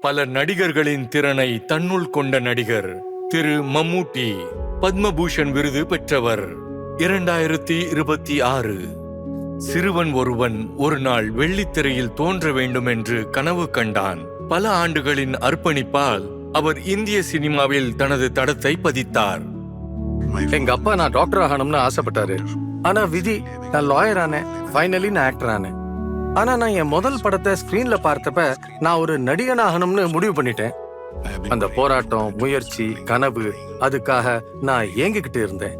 பல நடிகர்களின் திறனை தன்னுள் கொண்ட நடிகர் திரு மம்மூட்டி பத்மபூஷன் விருது பெற்றவர். 2026 சிறுவன் ஒருவன் ஒரு நாள் வெள்ளித்திரையில் தோன்ற வேண்டும் என்று கனவு கண்டான். பல ஆண்டுகளின் அர்ப்பணிப்பால் அவர் இந்திய சினிமாவில் தனது தடத்தை பதித்தார். எங்க அப்பா நான் டாக்டர் ஆகணும்னு ஆசைப்பட்டாரு. ஆனா விதி, நான் லாயர் ஆனேன். ஃபைனலி நான் ஆக்டர் ஆனேன். ஆனா நான் என் முதல் படத்தை ஸ்கிரீன்ல பார்த்தப்ப நான் ஒரு நடிகன் ஆகணும்னு முடிவு பண்ணிட்டேன். அந்த போராட்டம், முயற்சி, கனவு, அதுக்காக நான் ஏங்கிக்கிட்டு இருந்தேன்.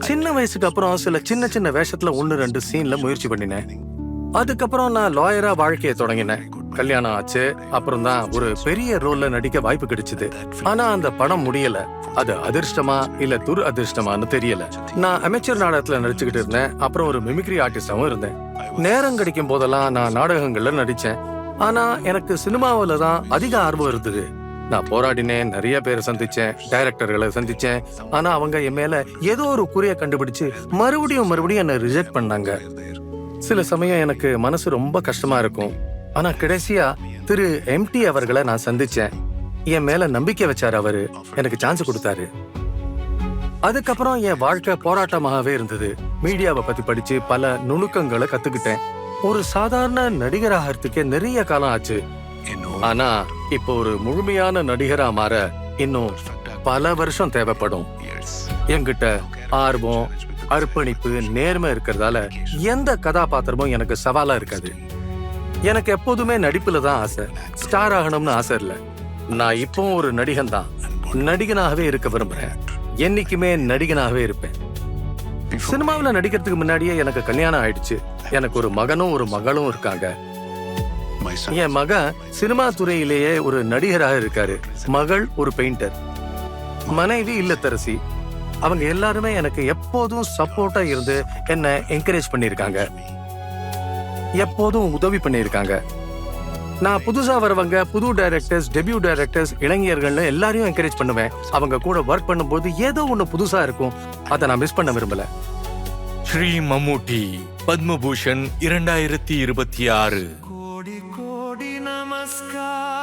சின்ன வயசுக்கு அப்புறம் சில சின்ன சின்ன வேஷத்துல 1-2 சீன்ல முயற்சி பண்ணினேன். அதுக்கப்புறம் நான் லாயரா வாழ்க்கையை தொடங்கினேன். கல்யாணம் ஆச்சு. அப்புறம் தான் ஒரு பெரிய ரோல்ல நடிக்க வாய்ப்பு கிடைச்சது. ஆனா அந்த படம் முடியல. அது அதிர்ஷ்டமா இல்ல துர் அதிர்ஷ்டமான்னு தெரியல. நான் அமைச்சர் நாடகத்துல நடிச்சுக்கிட்டு இருந்தேன். அப்புறம் ஒரு மிமிக்ரி ஆர்டிஸ்டாவும் இருந்தேன். நேரம் கிடைக்கும் போதெல்லாம் நான் நாடகங்கள்ல நடிச்சேன். ஆனா எனக்கு சினிமாவில தான் அதிக ஆர்வம் இருந்தது. நான் போராடினேன், நிறைய பேரை சந்திச்சேன், டைரக்டர்களை சந்திச்சேன். ஆனா அவங்க என் மேல ஏதோ ஒரு குறைய கண்டுபிடிச்சு மறுபடியும் என்னை ரிஜெக்ட் பண்ணாங்க. சில சமயம் எனக்கு மனசு ரொம்ப கஷ்டமா இருக்கும். ஆனா கடைசியா திரு எம்டி அவர்களை நான் சந்திச்சேன். என் மேல நம்பிக்கை வச்சாரு. அவரு எனக்கு சான்ஸ் கொடுத்தாரு. அதுக்கப்புறம் என் வாழ்க்கை போராட்டமாகவே இருந்தது. மீடியாவை பத்தி படிச்சு பல நுணுக்கங்களை கத்துக்கிட்டேன். ஒரு சாதாரண நடிகராகிறதுக்கே நிறைய காலம் ஆச்சு. ஆனா இப்போ ஒரு முழுமையான நடிகரா மாற இன்னும் பல வருஷம் தேவைப்படும். என்கிட்ட ஆர்வம், அர்ப்பணிப்பு, நேர்மை இருக்கிறதால எந்த கதாபாத்திரமும் எனக்கு சவாலா இருக்காது. எனக்கு எப்போதுமே நடிப்புல தான் ஆசை. ஸ்டார் ஆகணும்னு ஆசை இல்ல. நான் இப்போ ஒரு நடிகன் தான். நடிகனாகவே இருக்க விரும்புறேன். என்னைக்குமே நடிகனாகவே இருப்பேன். சினிமாவில் நடிக்கிறதுக்கு முன்னாடியே எனக்கு கல்யாணம் ஆயிடுச்சு. எனக்கு ஒரு மகனும் ஒரு மகளும் இருக்காங்க. என் மகன் சினிமா துறையிலேயே ஒரு நடிகராக இருக்காரு. மகள் ஒரு பெயிண்டர். மனைவி இல்லத்தரசி. அவங்க எல்லாருமே எனக்கு எப்போதும் சப்போர்ட்டா இருந்து என்ன என்கரேஜ் பண்ணிருக்காங்க. எப்போதும் உதவி பண்ணிருக்காங்க. நான் புதுசா வரவங்க, புது டைரக்டர்ஸ், டெபியூ டைரக்டர்ஸ், இளைஞர்கள்னு எல்லாரையும் என்கரேஜ் பண்ணுவேன். அவங்க கூட ஒர்க் பண்ணும்போது ஏதோ ஒண்ணு புதுசா இருக்கும். அதை நான் மிஸ் பண்ண விரும்பல. ஸ்ரீ மம்மூட்டி பத்மபூஷன் 2026. कोटि कोटि नमस्कार।